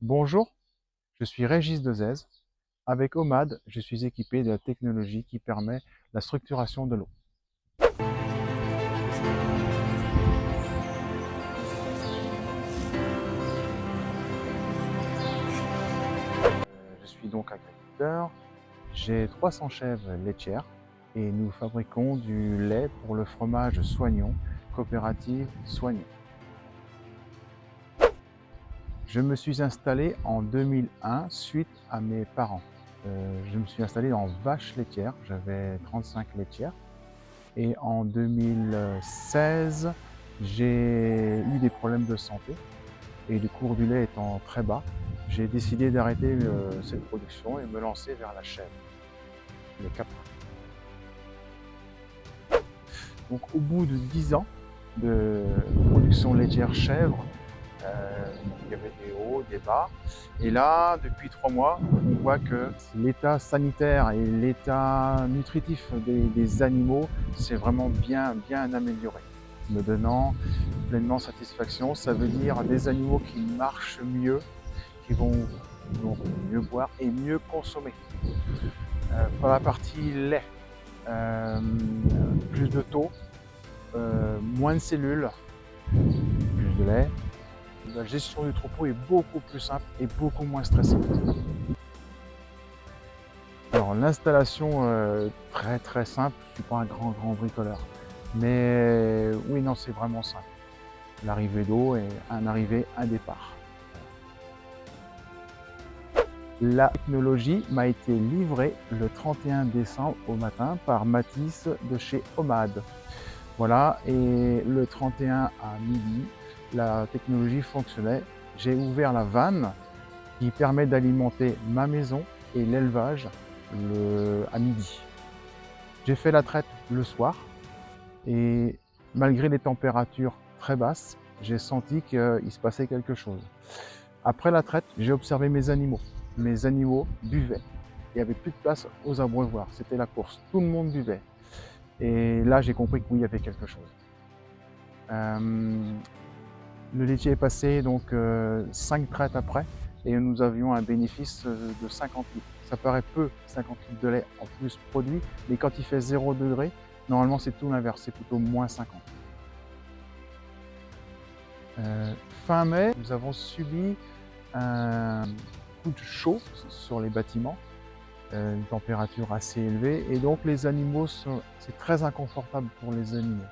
Bonjour, je suis Régis Dezez. Avec OMAD, je suis équipé de la technologie qui permet la structuration de l'eau. Je suis donc agriculteur. J'ai 300 chèvres laitières et nous fabriquons du lait pour le fromage Soignon, coopérative Soignon. Je me suis installé en 2001 suite à mes parents. Je me suis installé en vache laitière, j'avais 35 laitières. Et en 2016, j'ai eu des problèmes de santé et le cours du lait étant très bas, j'ai décidé d'arrêter cette production et me lancer vers la chèvre, le caprin. Donc au bout de 10 ans de production laitière chèvre, il y avait des hauts, des bas. Et là, depuis 3 mois, on voit que l'état sanitaire et l'état nutritif des animaux s'est vraiment bien amélioré, me donnant pleinement satisfaction. Ça veut dire des animaux qui marchent mieux, qui vont mieux boire et mieux consommer. Pour la partie lait, euh, plus de taux, moins de cellules, plus de lait. La gestion du troupeau est beaucoup plus simple et beaucoup moins stressante. Alors l'installation, très simple, je ne suis pas un grand bricoleur. Mais oui, non, c'est vraiment simple. L'arrivée d'eau et un arrivée, un départ. La technologie m'a été livrée le 31 décembre au matin par Mathis de chez OMAD. Voilà, et le 31 à midi, la technologie fonctionnait. J'ai ouvert la vanne qui permet d'alimenter ma maison et l'élevage à midi. J'ai fait la traite le soir et malgré les températures très basses, j'ai senti qu'il se passait quelque chose. Après la traite, j'ai observé mes animaux. Mes animaux buvaient. Il n'y avait plus de place aux abreuvoirs. C'était la course. Tout le monde buvait. Et là, j'ai compris que oui, il y avait quelque chose. Le laitier est passé donc 5 traites après et nous avions un bénéfice de 50 litres. Ça paraît peu, 50 litres de lait en plus produit, mais quand il fait 0 degré, normalement c'est tout l'inverse, c'est plutôt moins 50. Fin mai, nous avons subi un coup de chaud sur les bâtiments, une température assez élevée, et donc les animaux, c'est très inconfortable pour les animaux.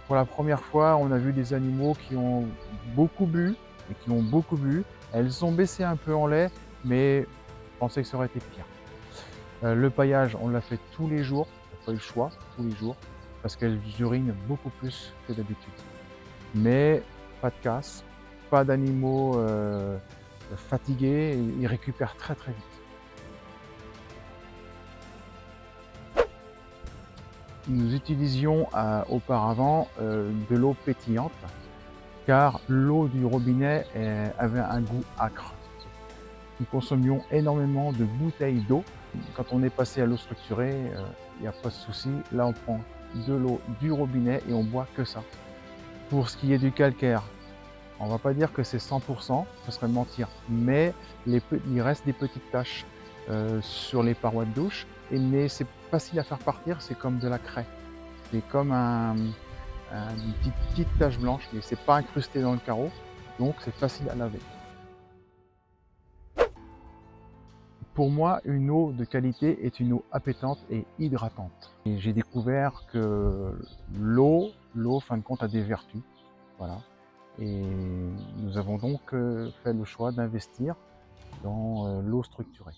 Pour la première fois, on a vu des animaux qui ont beaucoup bu, et qui ont beaucoup bu. Elles ont baissé un peu en lait, mais je pensais que ça aurait été pire. Le paillage, on l'a fait tous les jours, on n'a pas eu le choix, tous les jours, parce qu'elles urinent beaucoup plus que d'habitude. Mais pas de casse, pas d'animaux fatigués, ils récupèrent très vite. Nous utilisions auparavant de l'eau pétillante, car l'eau du robinet avait un goût âcre. Nous consommions énormément de bouteilles d'eau. Quand on est passé à l'eau structurée, il n'y a pas de souci. Là, on prend de l'eau du robinet et on boit que ça. Pour ce qui est du calcaire, on ne va pas dire que c'est 100%, ce serait mentir, mais il reste des petites taches sur les parois de douche, mais c'est facile à faire partir, c'est comme de la craie. C'est comme une petite tache blanche, mais c'est pas incrusté dans le carreau, donc c'est facile à laver. Pour moi, une eau de qualité est une eau appétante et hydratante. Et j'ai découvert que l'eau, fin de compte, a des vertus. Voilà. Et nous avons donc fait le choix d'investir dans l'eau structurée.